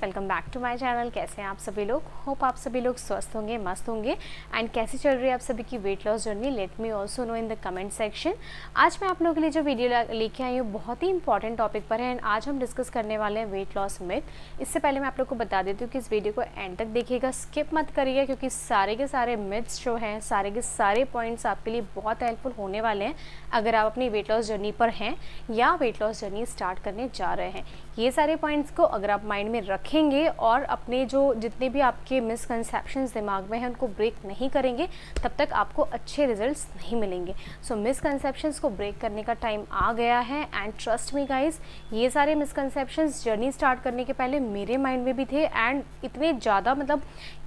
Welcome back to my channel. कैसे हैं आप सभी लोग? होप आप सभी लोग स्वस्थ होंगे, मस्त होंगे। एंड कैसी चल रही है आप सभी की weight loss journey? Let me also no in the comment section. आज मैं आप लोगों के लिए जो वीडियो लेके आई हूँ बहुत ही इंपॉर्टेंट टॉपिक पर है एंड आज हम डिस्कस करने वाले हैं वेट लॉस मिथ। इससे पहले मैं आप लोग को बता देती हूँ कि इस वीडियो को एंड तक देखिएगा, स्किप मत करिएगा, क्योंकि सारे के सारे मिथ्स जो हैं, सारे के सारे पॉइंट्स आपके लिए बहुत हेल्पफुल होने वाले हैं अगर आप अपनी वेट लॉस जर्नी पर हैं या वेट लॉस जर्नी स्टार्ट करने जा रहे हैं। ये सारे पॉइंट्स को अगर आप माइंड में रखेंगे और अपने जो जितने भी आपके मिसकंसेप्शंस दिमाग में हैं उनको ब्रेक नहीं करेंगे, तब तक आपको अच्छे रिजल्ट्स नहीं मिलेंगे। सो मिसकंसेप्शंस को ब्रेक करने का टाइम आ गया है एंड ट्रस्ट मी गाइस, ये सारे मिसकंसेप्शंस जर्नी स्टार्ट करने के पहले मेरे माइंड में भी थे एंड इतने ज़्यादा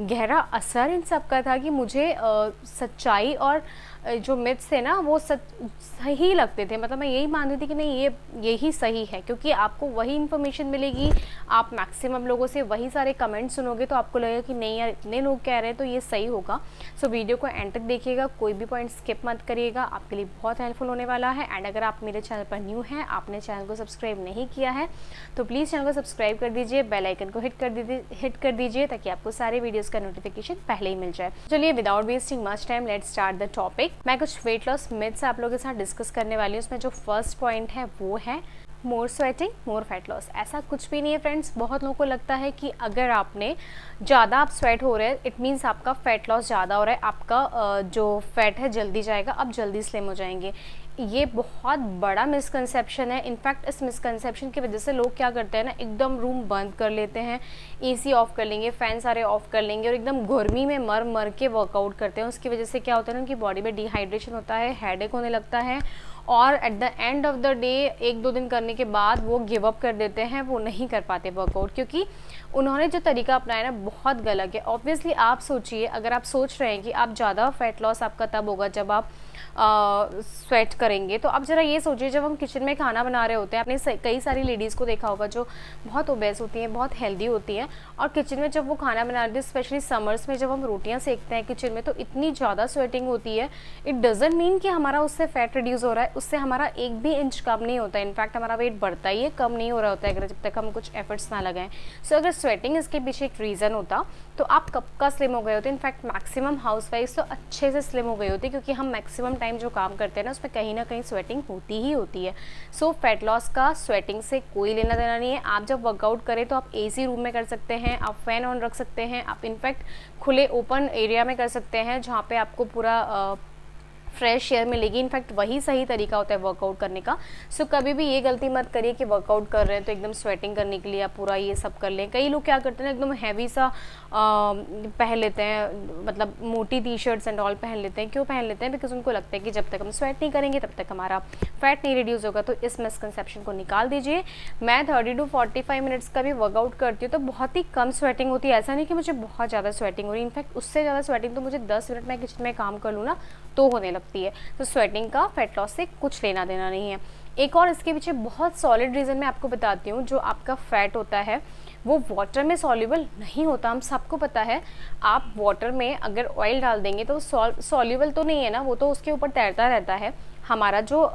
गहरा असर इन सब का था कि मुझे सच्चाई और जो मिथ्स थे ना वो सही लगते थे। मैं यही मानती थी कि नहीं, यही सही है, क्योंकि आपको वही इन्फॉर्मेशन मिलेगी। आप मैक्सिमम लोगों से वही सारे कमेंट सुनोगे तो आपको लगेगा कि नहीं यार, इतने लोग कह रहे हैं तो ये सही होगा। सो वीडियो को एंड तक देखिएगा, कोई भी पॉइंट स्किप मत करिएगा, आपके लिए बहुत हेल्पफुल होने वाला है। एंड अगर आप मेरे चैनल पर न्यू हैं, आपने चैनल को सब्सक्राइब नहीं किया है तो प्लीज़ चैनल को सब्सक्राइब कर दीजिए, बेल आइकन को हिट कर दीजिए ताकि आपको सारे वीडियोज़ का नोटिफिकेशन पहले ही मिल जाए। चलिए without wasting much time let's start the topic. मैं कुछ वेट लॉस मिथ्स आप लोगों के साथ डिस्कस करने वाली हूँ। उसमें जो फर्स्ट पॉइंट है वो है मोर स्वेटिंग मोर फैट लॉस। ऐसा कुछ भी नहीं है फ्रेंड्स। बहुत लोगों को लगता है कि अगर आपने ज़्यादा आप स्वेट हो रहे हैं इट मीन्स आपका फैट लॉस ज़्यादा हो रहा है, आपका जो फैट है जल्दी जाएगा, आप जल्दी स्लिम हो जाएंगे। ये बहुत बड़ा मिसकंसेप्शन है। इनफैक्ट इस मिसकंसेप्शन की वजह से लोग क्या करते हैं ना, एकदम रूम बंद कर लेते हैं, एसी ऑफ कर लेंगे, फ़ैन सारे ऑफ कर लेंगे और एकदम गर्मी में मर मर के वर्कआउट करते हैं। उसकी वजह से क्या होता है ना, उनकी बॉडी में डिहाइड्रेशन होता है, हेडेक होने लगता है और at the end of the day 1-2 दिन करने के बाद वो गिव अप कर देते हैं, वो नहीं कर पाते वर्कआउट, क्योंकि उन्होंने जो तरीका अपनाया ना बहुत गलत है। ऑब्वियसली आप सोचिए, अगर आप सोच रहे हैं कि आप ज़्यादा फैट लॉस आपका तब होगा जब आप स्वेट करेंगे, तो आप ज़रा ये सोचिए, जब हम किचन में खाना बना रहे होते हैं, आपने कई सारी लेडीज़ को देखा होगा जो बहुत ओबेस होती हैं, बहुत हेल्दी होती हैं और किचन में जब वो खाना बना रही है, स्पेशली समर्स में जब हम रोटियां सेकते हैं किचन में, तो इतनी ज़्यादा स्वेटिंग होती है। इट डजेंट मीन कि हमारा उससे फैट रिड्यूस हो रहा है, उससे हमारा 1 भी इंच कम नहीं होता है। इनफैक्ट हमारा वेट बढ़ता ही है, कम नहीं हो रहा होता है अगर जब तक हम कुछ एफर्ट्स ना लगाएं। सो अगर स्वेटिंग इसके पीछे एक रीज़न होता तो आप कब का स्लिम हो गए होते। इनफैक्ट मैक्सिमम हाउसवाइफ्स तो अच्छे से स्लिम हो गई होती, क्योंकि हम मैक्सिमम टाइम जो काम करते हैं ना उसमें कहीं ना कहीं स्वेटिंग होती ही होती है। सो फैट लॉस का स्वेटिंग से कोई लेना देना नहीं है। आप जब वर्कआउट करें तो आप एसी रूम में कर सकते हैं, आप फैन ऑन रख सकते हैं, आप इनफैक्ट खुले ओपन एरिया में कर सकते हैं जहाँ पे आपको पूरा फ्रेश एयर मिलेगी। इनफैक्ट वही सही तरीका होता है वर्कआउट करने का। सो कभी भी ये गलती मत करिए कि वर्कआउट कर रहे हैं तो एकदम स्वेटिंग करने के लिए आप पूरा ये सब कर लें। कई लोग क्या करते हैं, एकदम हैवी सा पहन लेते हैं, मोटी टी शर्ट्स एंड ऑल पहन लेते हैं। क्यों पहन लेते हैं? बिकॉज उनको लगता है कि जब तक हम स्वेट नहीं करेंगे तब तक हमारा फैट नहीं रिड्यूस होगा। तो इस मिसकंसेप्शन को निकाल दीजिए। मैं 30 to 45 मिनट्स का भी वर्कआउट करती हूँ तो बहुत ही कम स्वेटिंग होती है। ऐसा नहीं कि मुझे बहुत ज़्यादा स्वेटिंग हो रही है, इनफैक्ट उससे ज़्यादा स्वेटिंग तो मुझे 10 मिनट में किचन में काम कर लूँ ना तो होने लगती है। तो स्वेटिंग का फैट लॉस से कुछ लेना देना नहीं है। एक और इसके पीछे बहुत सॉलिड रीज़न मैं आपको बताती हूँ। जो आपका फैट होता है वो वाटर में सॉल्युबल नहीं होता, हम सबको पता है। आप वाटर में अगर ऑयल डाल देंगे तो सॉल्युबल तो नहीं है ना, वो तो उसके ऊपर तैरता रहता है। हमारा जो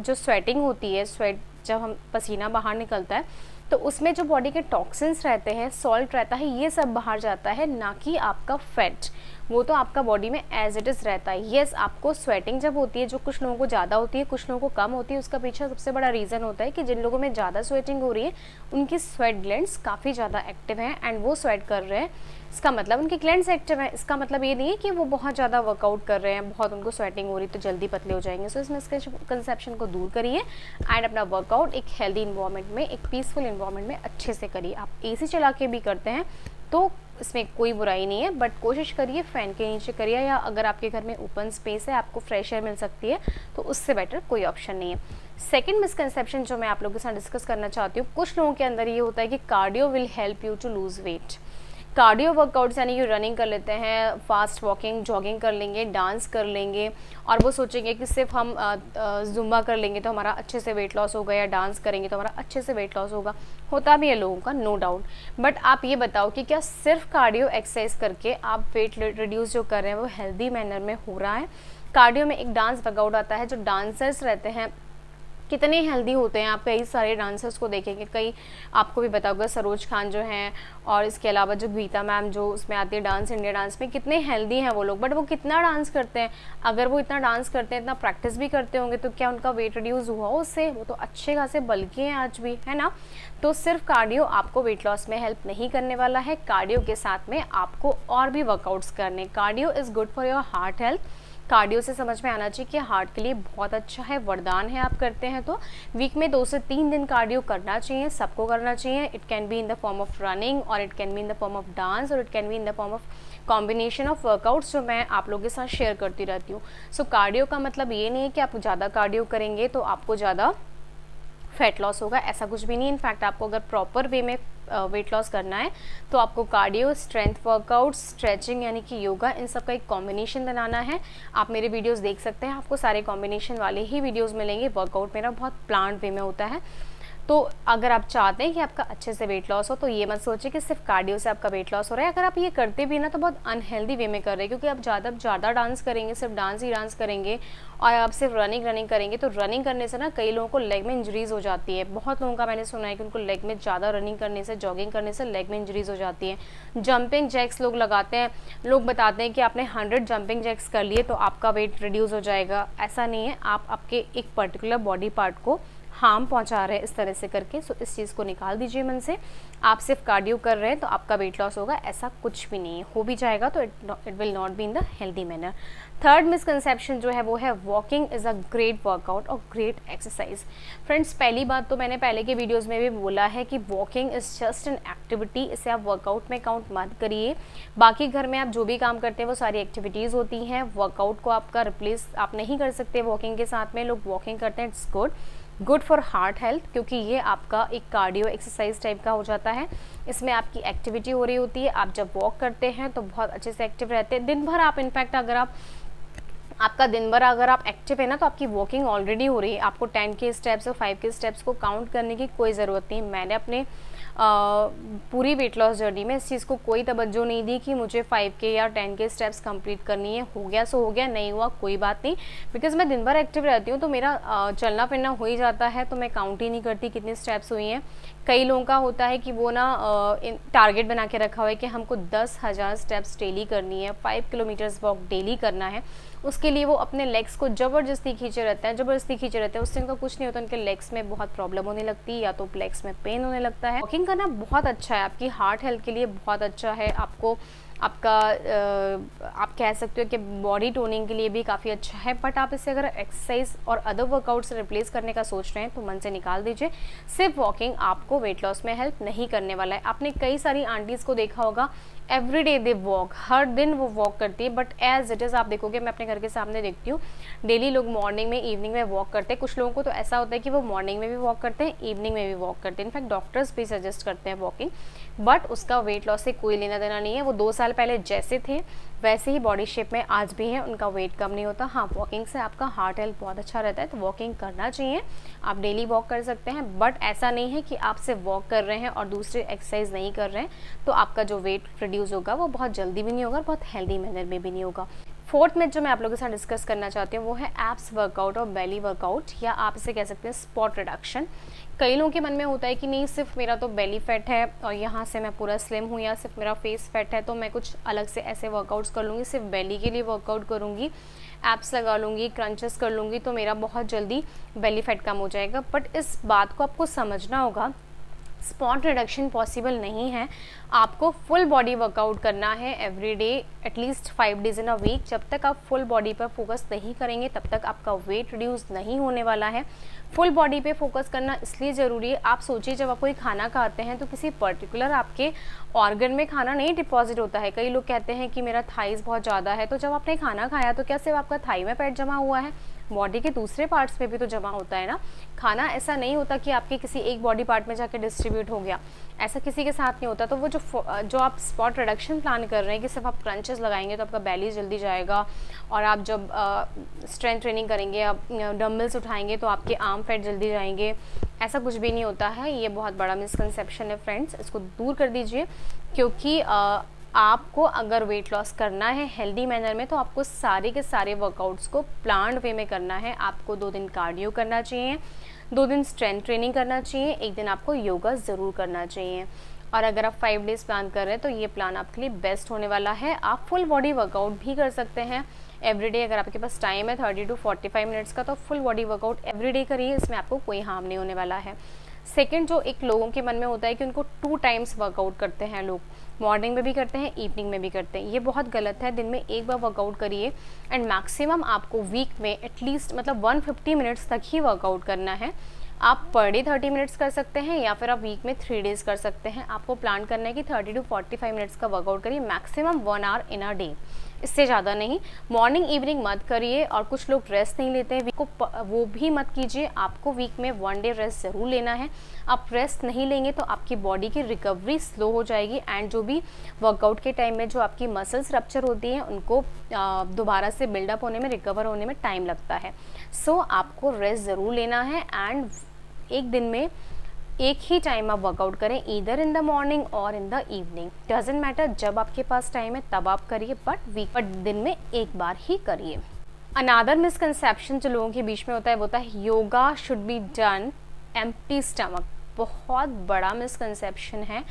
स्वेटिंग होती है, स्वेट जब हम पसीना बाहर निकलता है तो उसमें जो बॉडी के टॉक्सिन्स रहते हैं, सॉल्ट रहता है, ये सब बाहर जाता है, ना कि आपका फैट। वो तो आपका बॉडी में एज इट इज़ रहता है। येस, आपको स्वेटिंग जब होती है, जो कुछ लोगों को ज़्यादा होती है, कुछ लोगों को कम होती है, उसका पीछे सबसे बड़ा रीज़न होता है कि जिन लोगों में ज़्यादा स्वेटिंग हो रही है उनकी स्वेट ग्लैंड्स काफ़ी ज़्यादा एक्टिव हैं एंड वो स्वेट कर रहे हैं। इसका मतलब उनकी ग्लैंड्स एक्टिव है, इसका मतलब ये नहीं है कि वो बहुत ज़्यादा वर्कआउट कर रहे हैं, बहुत उनको स्वेटिंग हो रही तो जल्दी पतले हो जाएंगे। सो इस मिसकंसेप्शन को दूर करिए एंड अपना वर्कआउट एक हेल्दी इन्वायरमेंट में, एक पीसफुल इन्वायरमेंट में अच्छे से करिए। आप एसी चला के भी करते हैं तो इसमें कोई बुराई नहीं है, बट कोशिश करिए फ़ैन के नीचे करिए, या अगर आपके घर में ओपन स्पेस है, आपको फ्रेश एयर मिल सकती है, तो उससे बेटर कोई ऑप्शन नहीं है। सेकंड मिसकंसेप्शन जो मैं आप लोगों के साथ डिस्कस करना चाहती हूँ, कुछ लोगों के अंदर ये होता है कि cardio will help you to lose weight. Cardio workouts यानी कि रनिंग कर लेते हैं, फास्ट वॉकिंग, जॉगिंग कर लेंगे, डांस कर लेंगे और वो सोचेंगे कि सिर्फ हम जुम्बा कर लेंगे तो हमारा अच्छे से वेट लॉस होगा, या डांस करेंगे तो हमारा अच्छे से वेट लॉस होगा। होता भी है लोगों का, नो डाउट। बट आप ये बताओ कि क्या सिर्फ कार्डियो एक्सरसाइज करके आप वेट रिड्यूस जो कर रहे हैं वो हेल्दी मैनर में हो रहा है? कार्डियो में एक डांस वर्कआउट आता है, जो डांसर्स रहते हैं कितने हेल्दी होते हैं। आप कई सारे डांसर्स को देखेंगे, कई आपको भी पता होगा, सरोज खान जो हैं और इसके अलावा जो गीता मैम जो उसमें आती है डांस इंडिया डांस में, कितने हेल्दी हैं वो लोग। बट वो कितना डांस करते हैं, अगर वो इतना डांस करते हैं, इतना प्रैक्टिस भी करते होंगे, तो क्या उनका वेट रिड्यूस हुआ उससे? वो तो अच्छे खासे बल्कि हैं आज भी, है ना। तो सिर्फ कार्डियो आपको वेट लॉस में हेल्प नहीं करने वाला है, कार्डियो के साथ में आपको और भी वर्कआउट्स करने। Cardio is good for your heart health. Cardio से समझ में आना चाहिए कि हार्ट के लिए बहुत अच्छा है, वरदान है। आप करते हैं तो वीक में 2 से 3 दिन कार्डियो करना चाहिए, सबको करना चाहिए। It can be in the form of running, और it can be in the form of dance, और it can be in the form of combination of workouts जो मैं आप लोगों के साथ शेयर करती रहती हूँ। सो कार्डियो का मतलब ये नहीं है कि आप ज़्यादा कार्डियो करेंगे तो आपको ज़्यादा फैट लॉस होगा, ऐसा कुछ भी नहीं। इनफैक्ट आपको अगर प्रॉपर वे में वेट लॉस करना है तो आपको कार्डियो, स्ट्रेंथ वर्कआउट, स्ट्रेचिंग यानी कि योगा, इन सब का एक कॉम्बिनेशन बनाना है। आप मेरे वीडियोस देख सकते हैं, आपको सारे कॉम्बिनेशन वाले ही वीडियोस मिलेंगे। वर्कआउट मेरा बहुत प्लान्ड वे में होता है। तो अगर आप चाहते हैं कि आपका अच्छे से वेट लॉस हो तो ये मत सोचिए कि सिर्फ कार्डियो से आपका वेट लॉस हो रहा है। अगर आप ये करते भी ना तो बहुत अनहेल्दी वे में कर रहे हैं, क्योंकि आप ज़्यादा डांस करेंगे, सिर्फ डांस ही डांस करेंगे और आप सिर्फ रनिंग करेंगे, तो रनिंग करने से ना कई लोगों को लेग में इंजरीज हो जाती है। बहुत लोगों का मैंने सुना है कि उनको लेग में ज़्यादा रनिंग करने से, जॉगिंग करने से लेग में इंजरीज हो जाती है। जंपिंग जैक्स लोग लगाते हैं, लोग बताते हैं कि आपने 100 जंपिंग जैक्स कर लिए तो आपका वेट रिड्यूस हो जाएगा। ऐसा नहीं है, आप आपके एक पर्टिकुलर बॉडी पार्ट को हार्म पहुंचा रहे हैं इस तरह से करके। सो इस चीज़ को निकाल दीजिए मन से। आप सिर्फ कार्डियो कर रहे हैं तो आपका वेट लॉस होगा, ऐसा कुछ भी नहीं है। हो भी जाएगा तो it will not be in the healthy manner. Third misconception जो है वो है walking is a great workout और ग्रेट एक्सरसाइज। फ्रेंड्स, पहली बात तो मैंने पहले के वीडियोज़ में भी बोला है कि walking is just an activity, इसे आप वर्कआउट में काउंट मत करिए। बाकी घर में आप जो भी काम करते हैं वो सारी एक्टिविटीज़ होती हैं। वर्कआउट को आपका रिप्लेस आप नहीं कर सकते वॉकिंग के साथ में। लोग वॉकिंग करते हैं, it's good for heart health, क्योंकि ये आपका एक कार्डियो एक्सरसाइज टाइप का हो जाता है। इसमें आपकी एक्टिविटी हो रही होती है। आप जब वॉक करते हैं तो बहुत अच्छे से एक्टिव रहते हैं दिन भर। आप इनफैक्ट अगर आपका दिन भर अगर आप एक्टिव है ना तो आपकी वॉकिंग ऑलरेडी हो रही है। आपको 10 के स्टेप्स और 5 के स्टेप्स को काउंट करने की कोई ज़रूरत नहीं। मैंने अपने पूरी वेट लॉस जर्नी में इस चीज़ को कोई तवज्जो नहीं दी कि मुझे 5 के या 10 के स्टेप्स कंप्लीट करनी है। हो गया सो हो गया, नहीं हुआ कोई बात नहीं, बिकॉज मैं दिन भर एक्टिव रहती हूँ तो मेरा चलना फिरना हो ही जाता है, तो मैं काउंट ही नहीं करती कितनी स्टेप्स हुई हैं। कई लोगों का होता है कि वो ना टारगेट बना के रखा हुआ है कि हमको 10,000 स्टेप्स डेली करनी है, 5 किलोमीटर्स वॉक डेली करना है। उसके लिए वो अपने लेग्स को ज़बरदस्ती खींचे रहते हैं। उससे उनका कुछ नहीं होता, उनके लेग्स में बहुत प्रॉब्लम होने लगती है या तो लेग्स में पेन होने लगता है। वॉकिंग करना बहुत अच्छा है, आपकी हार्ट हेल्थ के लिए बहुत अच्छा है। आपको आपका आप कह सकते हो कि बॉडी टोनिंग के लिए भी काफ़ी अच्छा है। बट आप इसे अगर एक्सरसाइज और अदर वर्कआउट से रिप्लेस करने का सोच रहे हैं तो मन से निकाल दीजिए। सिर्फ वॉकिंग आपको वेट लॉस में हेल्प नहीं करने वाला है। आपने कई सारी आंटीज़ को देखा होगा, एवरी डे वॉक, हर दिन वो वॉक करती है। बट एज इट इज़ आप देखोगे, मैं अपने घर के सामने देखती हूँ, डेली लोग मॉर्निंग में, इवनिंग में वॉक करते हैं। कुछ लोगों को तो ऐसा होता है कि वो मॉर्निंग में भी वॉक करते हैं, इवनिंग में भी वॉक करते हैं। इनफैक्ट डॉक्टर्स भी सजेस्ट करते हैं वॉकिंग, बट उसका वेट लॉस से कोई लेना देना नहीं है। वो 2 साल पहले जैसे थे वैसे ही बॉडी शेप में आज भी हैं, उनका वेट कम नहीं होता। हाँ, वॉकिंग से आपका हार्ट हेल्थ बहुत अच्छा रहता है, तो वॉकिंग करना चाहिए। आप डेली वॉक कर सकते हैं, बट ऐसा नहीं है कि आप सिर्फ वॉक कर रहे हैं और दूसरी एक्सरसाइज नहीं कर रहे हैं तो आपका जो वेट रिड्यूस होगा वो बहुत जल्दी भी नहीं होगा, बहुत हेल्दी मैनर में भी नहीं होगा। फोर्थ में जो मैं आप लोगों के साथ डिस्कस करना चाहती हूँ वो है एब्स वर्कआउट और बेली वर्कआउट, या आप इसे कह सकते हैं स्पॉट रिडक्शन। कई लोगों के मन में होता है कि नहीं, सिर्फ मेरा तो बेली फैट है और यहाँ से मैं पूरा स्लिम हूँ, या सिर्फ मेरा फेस फैट है तो मैं कुछ अलग से ऐसे वर्कआउट्स कर लूँगी, सिर्फ बेली के लिए वर्कआउट करूँगी, एप्स लगा लूँगी, क्रंचेस कर लूँगी तो मेरा बहुत जल्दी बेली फैट कम हो जाएगा। बट इस बात को आपको समझना होगा, स्पॉट रिडक्शन पॉसिबल नहीं है। आपको फुल बॉडी वर्कआउट करना है every day, at least 5 days in a week. जब तक आप फुल बॉडी पर फोकस नहीं करेंगे तब तक आपका वेट रिड्यूस नहीं होने वाला है। फुल बॉडी पे फोकस करना इसलिए ज़रूरी है, आप सोचिए जब आप कोई खाना खाते हैं तो किसी पर्टिकुलर आपके ऑर्गन में खाना नहीं डिपॉजिट होता है। कई लोग कहते हैं कि मेरा थाइस बहुत ज़्यादा है, तो जब आपने खाना खाया तो क्या सिर्फ आपका थाई में फैट जमा हुआ है? बॉडी के दूसरे पार्ट्स में भी तो जमा होता है ना। खाना ऐसा नहीं होता कि आपके किसी एक बॉडी पार्ट में जाके डिस्ट्रीब्यूट हो गया, ऐसा किसी के साथ नहीं होता। तो वो जो आप स्पॉट रिडक्शन प्लान कर रहे हैं कि सिर्फ आप क्रंचेस लगाएंगे तो आपका बेली जल्दी जाएगा, और आप जब स्ट्रेंथ ट्रेनिंग करेंगे, आप डम्बल्स उठाएंगे तो आपके आर्म फैट जल्दी जाएंगे, ऐसा कुछ भी नहीं होता है। ये बहुत बड़ा मिसकंसेप्शन है फ्रेंड्स, इसको दूर कर दीजिए। क्योंकि आपको अगर वेट लॉस करना है हेल्दी मैनर में तो आपको सारे के सारे वर्कआउट्स को प्लान्ड वे में करना है। आपको 2 दिन कार्डियो करना चाहिए, 2 दिन स्ट्रेंथ ट्रेनिंग करना चाहिए, 1 दिन आपको योगा ज़रूर करना चाहिए। और अगर आप 5 डेज़ प्लान कर रहे हैं तो ये प्लान आपके लिए बेस्ट होने वाला है। आप फुल बॉडी वर्कआउट भी कर सकते हैं एवरीडे। अगर आपके पास टाइम है 30 to 45 मिनट्स का, तो फुल बॉडी वर्कआउट एवरीडे करिए, इसमें आपको कोई हार्म नहीं होने वाला है। सेकंड, जो एक लोगों के मन में होता है कि उनको 2 टाइम्स वर्कआउट करते हैं लोग, मॉर्निंग में भी करते हैं, इवनिंग में भी करते हैं, ये बहुत गलत है। दिन में एक बार वर्कआउट करिए एंड मैक्सिमम आपको वीक में एटलीस्ट मतलब 150 मिनट्स तक ही वर्कआउट करना है। आप पर डे 30 मिनट्स कर सकते हैं या फिर आप वीक में 3 डेज़ कर सकते हैं। आपको प्लान करना है कि 30 to 45 मिनट्स का वर्कआउट करिए, maximum 1 hour in a day, इससे ज़्यादा नहीं। मॉर्निंग इवनिंग मत करिए। और कुछ लोग रेस्ट नहीं लेते हैं वीक को, वो भी मत कीजिए। आपको वीक में 1 डे रेस्ट ज़रूर लेना है। आप रेस्ट नहीं लेंगे तो आपकी बॉडी की रिकवरी स्लो हो जाएगी एंड जो भी वर्कआउट के टाइम में जो आपकी मसल्स रप्चर होती हैं उनको दोबारा से बिल्डअप होने में, रिकवर होने में टाइम लगता है। सो आपको रेस्ट ज़रूर लेना है एंड एक दिन में एक ही टाइम आप वर्कआउट करें, ईदर इन द मॉर्निंग और in the evening, doesn't matter, जब आपके पास टाइम है तब आप करिए, बट दिन में एक बार ही करिए। अनादर मिसकंसेप्शन जो लोगों के बीच में होता है वो होता है yoga should be done empty stomach. बहुत बड़ा मिसकंसेप्शन है।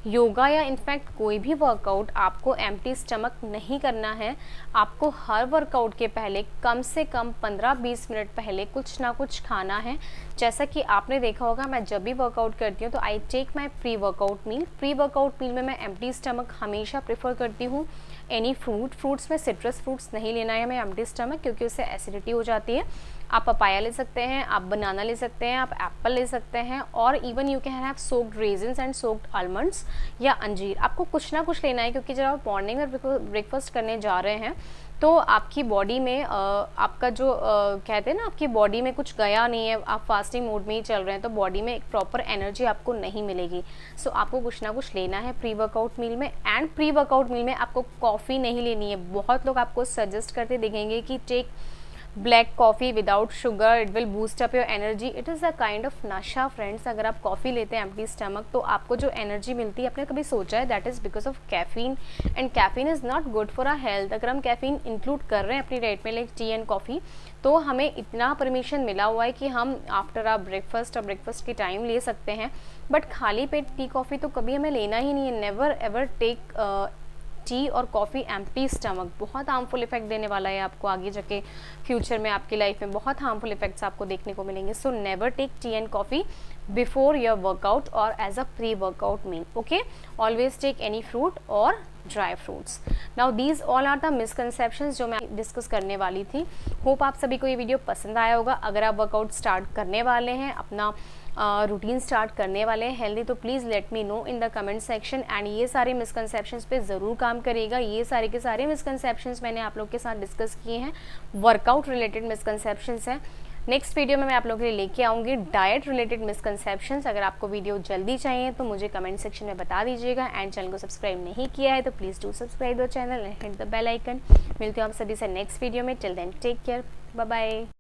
योगा या इनफैक्ट कोई भी वर्कआउट आपको एम्प्टी स्टमक नहीं करना है। आपको हर वर्कआउट के पहले कम से कम 15-20 मिनट पहले कुछ ना कुछ खाना है। जैसा कि आपने देखा होगा, मैं जब भी वर्कआउट करती हूँ तो I take my pre workout meal. Pre workout meal में मैं एम्प्टी स्टमक हमेशा प्रेफर करती हूँ। एनी फ्रूट्स में सिट्रस फ्रूट्स नहीं लेना है हमें एम्प्टी स्टमक, क्योंकि उससे एसिडिटी हो जाती है। आप पपाया ले सकते हैं, आप बनाना ले सकते हैं, आप एप्पल ले सकते हैं, और even you can have soaked resins and soaked almonds या अंजीर। आपको कुछ ना कुछ लेना है, क्योंकि जब आप मॉर्निंग में ब्रेकफास्ट करने जा रहे हैं तो आपकी बॉडी में आपका जो कहते हैं ना, आपकी बॉडी में कुछ गया नहीं है, आप फास्टिंग मोड में ही चल रहे हैं, तो बॉडी में एक प्रॉपर एनर्जी आपको नहीं मिलेगी। सो आपको कुछ ना कुछ लेना है प्री वर्कआउट मील में। एंड प्री वर्कआउट मील में आपको कॉफ़ी नहीं लेनी है। बहुत लोग आपको सजेस्ट करते दिखेंगे कि take black coffee without sugar, it will boost up your energy. It is a kind of नशा फ्रेंड्स। अगर आप कॉफ़ी लेते हैं एम्प्टी स्टमक तो आपको जो एनर्जी मिलती है, आपने कभी सोचा है, that is because of caffeine, and caffeine is not good for our health. अगर हम कैफीन इंक्लूड कर रहे हैं अपनी डाइट में लाइक टी एंड कॉफ़ी, तो हमें इतना परमिशन मिला हुआ है कि हम आफ्टर आवर ब्रेकफास्ट और ब्रेकफास्ट की टाइम ले सकते हैं, बट खाली पेट टी कॉफ़ी तो कभी हमें लेना ही नहीं है। नेवर एवर टेक टी और कॉफ़ी एम्प्टी स्टमक। बहुत हार्मफुल इफेक्ट देने वाला है आपको आगे जाके, फ्यूचर में आपकी लाइफ में बहुत हार्मफुल इफेक्ट्स आपको देखने को मिलेंगे। So never take tea and coffee before your workout और as a pre workout meal, okay. Always take any fruit और dry fruits. Now these all are the misconceptions जो मैं डिस्कस करने वाली थी। होप आप सभी को ये वीडियो पसंद आया होगा। अगर आप वर्कआउट स्टार्ट करने वाले हैं, अपना रूटीन स्टार्ट करने वाले हैं हेल्दी, तो please let me know in the comment section. And ये सारे मिसकंसेप्शंस पे ज़रूर काम करेगा। ये सारे के सारे मिसकंसेप्शंस मैंने आप लोग के साथ डिस्कस किए हैं, वर्कआउट रिलेटेड मिसकंसेप्शंस हैं। नेक्स्ट वीडियो में मैं आप लोगों के लिए लेके आऊँगी डाइट रिलेटेड मिसकंसेप्शंस। अगर आपको वीडियो जल्दी चाहिए तो मुझे कमेंट सेक्शन में बता दीजिएगा। एंड चैनल को सब्सक्राइब नहीं किया है तो please do subscribe the channel and hit the bell icon. मिलते हैं आप सभी से नेक्स्ट वीडियो में। Till then take care, bye bye.